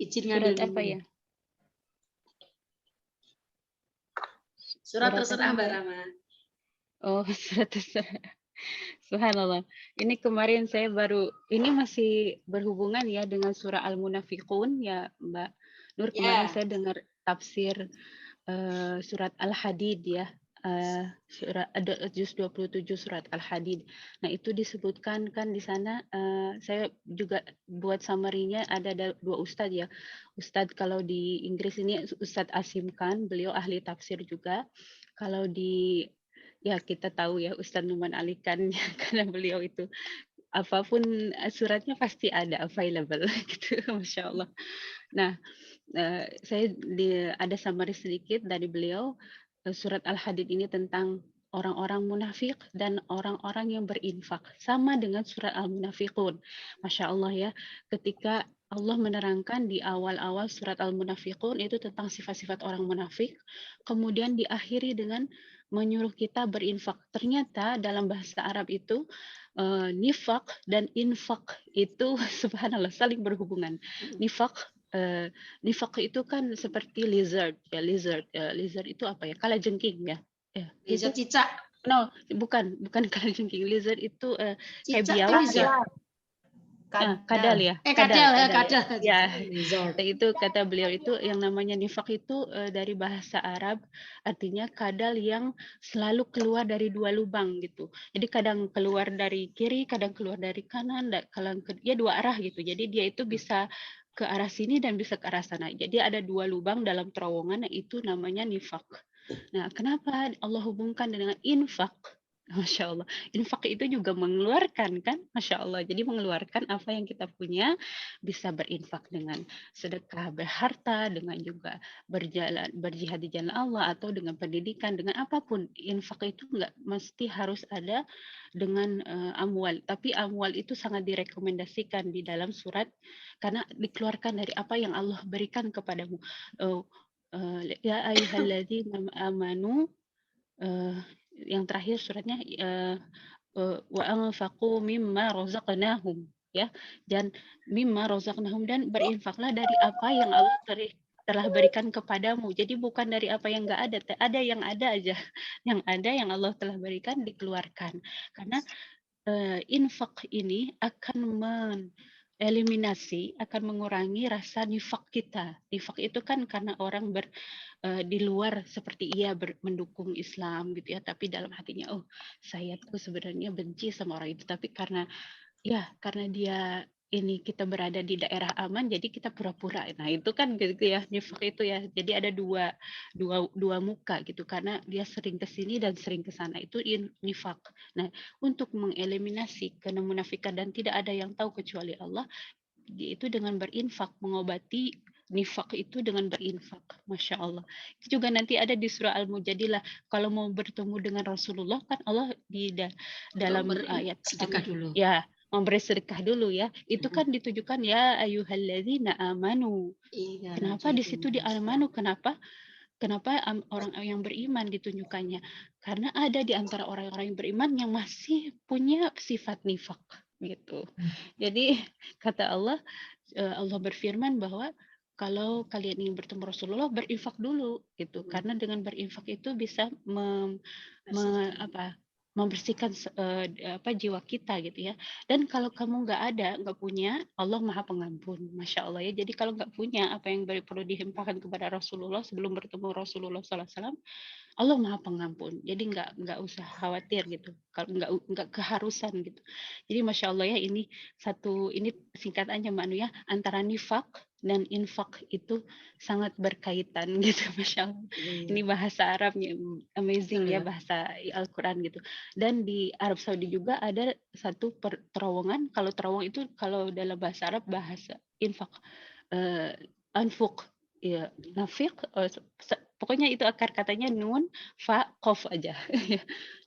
Izin Surat ngambil apa dulu. ya? Surat Surat terserah apa, Mbak Mbak? Rama. Oh, surat terserah. Subhanallah. Ini kemarin saya ini masih berhubungan ya dengan surah Al-Munafiqun ya, Mbak Nur. Kemarin Ya. saya dengar tafsir surat Al-Hadid ya. Surah ada juz 27 surat Al-Hadid. Nah, itu disebutkan kan di sana, saya juga buat summary-nya, ada dua ustadz ya. Ustadz kalau di Inggris ini Ustadz Asim Khan, beliau ahli tafsir juga. Kalau di ya kita tahu ya Ustadz Numan Ali Khan karena beliau itu apapun suratnya pasti ada available gitu, Masya Allah. Nah, saya ada summary sedikit dari beliau. Surat Al-Hadid ini tentang orang-orang munafik dan orang-orang yang berinfak, sama dengan surat Al-Munafiqun. Masya Allah ya, ketika Allah menerangkan di awal-awal surat Al-Munafiqun itu tentang sifat-sifat orang munafik, kemudian diakhiri dengan menyuruh kita berinfak. Ternyata dalam bahasa Arab itu nifak dan infak itu subhanallah saling berhubungan. Nifak itu kan seperti lizard ya, lizard itu apa ya, kalajengking ya, itu Lizard cicak. no, bukan kalajengking. Lizard itu kayak Cicak biawak lizard. ya. Kadal ya, kadal ya. Lizard. Itu kata beliau itu yang namanya nifak itu dari bahasa Arab artinya kadal yang selalu keluar dari dua lubang gitu. Jadi kadang keluar dari kiri, kadang keluar dari kanan, kadang ya dua arah gitu. Jadi dia itu bisa ke arah sini dan bisa ke arah sana. Jadi ada dua lubang dalam terowongan, itu namanya nifak. Nah, kenapa Allah hubungkan dengan infak? Masya Allah. Infak itu juga mengeluarkan kan? Masya Allah. Jadi mengeluarkan apa yang kita punya, bisa berinfak dengan sedekah, berharta, dengan juga berjihad di jalan Allah, atau dengan pendidikan, dengan apapun. Infak itu nggak mesti harus ada dengan amwal. Tapi amwal itu sangat direkomendasikan di dalam surat, karena dikeluarkan dari apa yang Allah berikan kepadamu. Ya ayyuhalladzina amanu, yang terakhir suratnya wa anfaqu mimma razaqnahum ya, dan mimma razaqnahum, dan berinfaklah dari apa yang Allah telah berikan kepadamu. Jadi bukan dari apa yang enggak ada, ada yang ada aja. Yang ada yang Allah telah berikan dikeluarkan. Karena infak ini akan eliminasi, akan mengurangi rasa nifak kita. Nifak itu kan karena orang di luar seperti mendukung Islam gitu ya, tapi dalam hatinya, oh saya tuh sebenarnya benci sama orang itu, tapi karena dia ini kita berada di daerah aman, jadi kita pura-pura. Nah itu kan gitu ya, nifak itu ya. Jadi ada dua muka gitu, karena dia sering ke sini dan sering ke sana, itu nifak. Nah, untuk mengeliminasi kemunafikan dan tidak ada yang tahu kecuali Allah, itu dengan berinfak, mengobati nifak itu dengan berinfak. Masya Allah. Itu juga nanti ada di surah Al-Mujadilah. Kalau mau bertemu dengan Rasulullah, kan Allah di dalam ayat pertama dulu. ya memberi sedekah dulu ya. Itu kan ditujukan ya ayyuhalladzina amanu. Kenapa di situ di amanu? Kenapa orang yang beriman ditunjukkannya? Karena ada di antara orang-orang yang beriman yang masih punya sifat nifak gitu. Jadi kata Allah berfirman bahwa kalau kalian ingin bertemu Rasulullah, berinfak dulu gitu. Karena dengan berinfak itu bisa membersihkan jiwa kita gitu ya. Dan kalau kamu nggak punya, Allah Maha Pengampun, Masya Allah ya. Jadi kalau nggak punya apa yang perlu dihempahkan kepada Rasulullah sebelum bertemu Rasulullah SAW, Allah Maha Pengampun. Jadi nggak usah khawatir gitu. Kalau nggak keharusan gitu. Jadi Masya Allah ya, ini singkatannya Mbak Anu ya, antara nifak dan infak itu sangat berkaitan gitu, Masya Allah. Ini bahasa Arabnya amazing ya, bahasa Al-Quran gitu. Dan di Arab Saudi juga ada satu terowongan. Kalau terowongan itu kalau dalam bahasa Arab bahasa infak, anfuk, ya, nafik, pokoknya itu akar katanya nun fa qaf aja.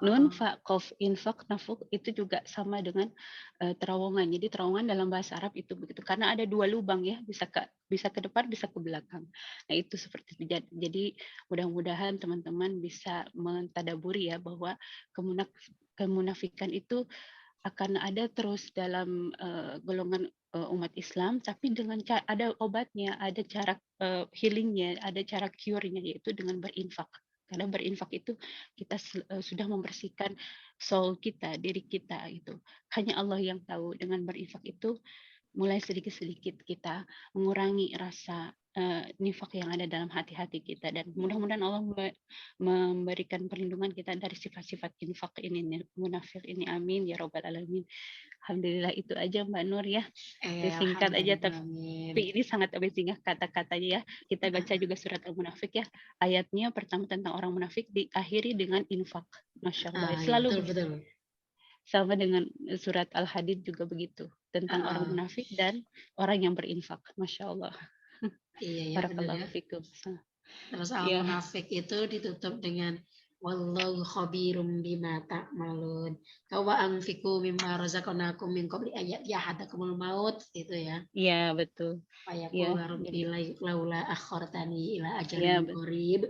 Nun fa qaf, infak, nafuk itu juga sama dengan terowongan. Jadi terowongan dalam bahasa Arab itu begitu, karena ada dua lubang ya, bisa ke depan, bisa ke belakang. Nah itu seperti itu. Jadi mudah-mudahan teman-teman bisa mentadaburi ya, bahwa kemunafikan itu akan ada terus dalam golongan umat Islam, tapi dengan ada obatnya, ada cara healingnya, ada cara cure-nya, yaitu dengan berinfak. Karena berinfak itu kita sudah membersihkan soul kita, diri kita itu. Hanya Allah yang tahu. Dengan berinfak itu mulai sedikit-sedikit kita mengurangi rasa nifak yang ada dalam hati-hati kita, dan mudah-mudahan Allah memberikan perlindungan kita dari sifat-sifat infak ini, munafik ini. Amin ya robbal alamin. Alhamdulillah, itu aja Mbak Nur ya. Singkat aja, tapi ini sangat amazing ya kata-katanya ya. Kita baca juga surat Al-Munafik ya. Ayatnya pertama tentang orang munafik diakhiri dengan infak. Masya Allah. Selalu betul. Sama dengan surat Al-Hadid juga begitu. Tentang orang munafik dan orang yang berinfak. Masya Allah. Iya, benar ya. Fikum. Terus Al-Munafik itu ditutup dengan wallahu khabirum bima ta'malun. Wa anfiqu mimma razaqnakum min qabli ayat yahadakumul maut, itu ya. Iya, betul. Fayaqulu rabbi laula akhartani ila ajalin qarib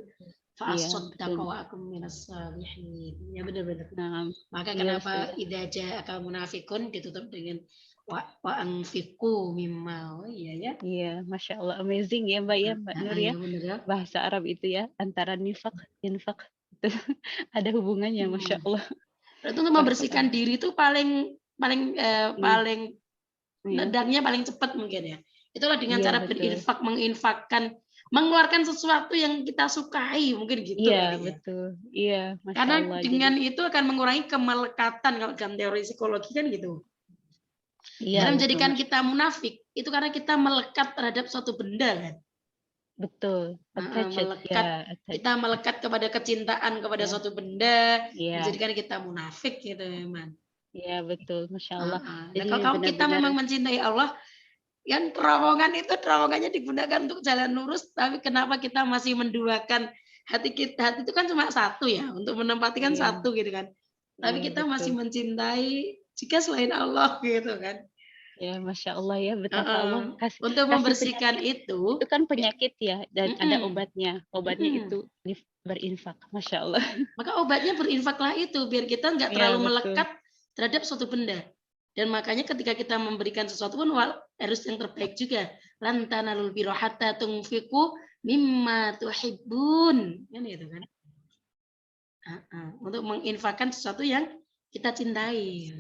fa asaddaq wa akum minas salihin. Ya, benar-benar. Maka kenapa idza ja'aka munafiqun ditutup dengan wa anfiqu mimma. Iya ya. Iya, Masya Allah, amazing ya Mbak ya, Mbak Nur ya. Bahasa Arab itu ya, antara nifak, infak itu ada hubungannya, Masya Allah. Berarti untuk membersihkan diri itu paling nedangnya paling cepat mungkin ya. Itulah dengan cara berinfak, menginfakkan, mengeluarkan sesuatu yang kita sukai, mungkin gitu. Iya, betul. Iya, Masya Karena Allah. dengan itu akan mengurangi kemelekatan, kalau dalam teori psikologi kan gitu. Iya, karena menjadikan kita munafik itu karena kita melekat terhadap suatu benda kan. Betul. Kita melekat kepada kecintaan kepada suatu benda, menjadikan kita munafik gitu memang. Iya, betul. Masya Allah. Jadi kalau kita memang mencintai Allah, yang terowongannya digunakan untuk jalan lurus, tapi kenapa kita masih menduakan hati kita? Hati itu kan cuma satu ya, untuk menempati kan satu gitu kan. Tapi kita masih mencintai jika selain Allah gitu kan. Ya, Masya Allah ya, betapa Allah untuk membersihkan itu kan penyakit ya, dan ada obatnya. Obatnya itu berinfak. Masya Allah. Maka obatnya berinfaklah itu, biar kita nggak terlalu melekat terhadap suatu benda. Dan makanya ketika kita memberikan sesuatu pun harus yang terbaik juga. Lan tanalul birra hatta tunfiqu mimma tuhibbun. Kan gitu kan. Untuk menginfakkan sesuatu yang kita cintai.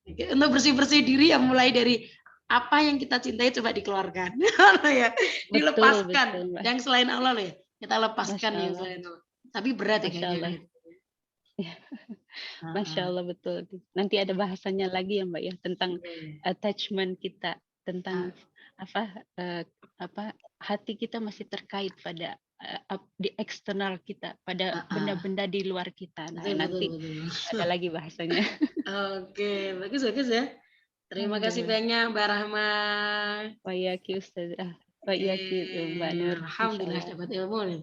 Untuk bersih-bersih diri ya mulai dari apa yang kita cintai coba dikeluarkan. Ya, dilepaskan. Betul. Yang selain Allah loh ya. Kita lepaskan yang selain Allah. Tapi berat ya kayaknya. Masya Allah, betul. Nanti ada bahasanya lagi ya Mbak ya, tentang attachment kita, tentang hati kita masih terkait pada di eksternal kita, pada benda-benda di luar kita. Nah, nanti ada lagi bahasanya. Oke, bagus ya. Terima kasih banyak Mbak Rahma. Wa yaki Ustazah. Wa yaki Mbak Nur. Alhamdulillah dapat ilmu nih.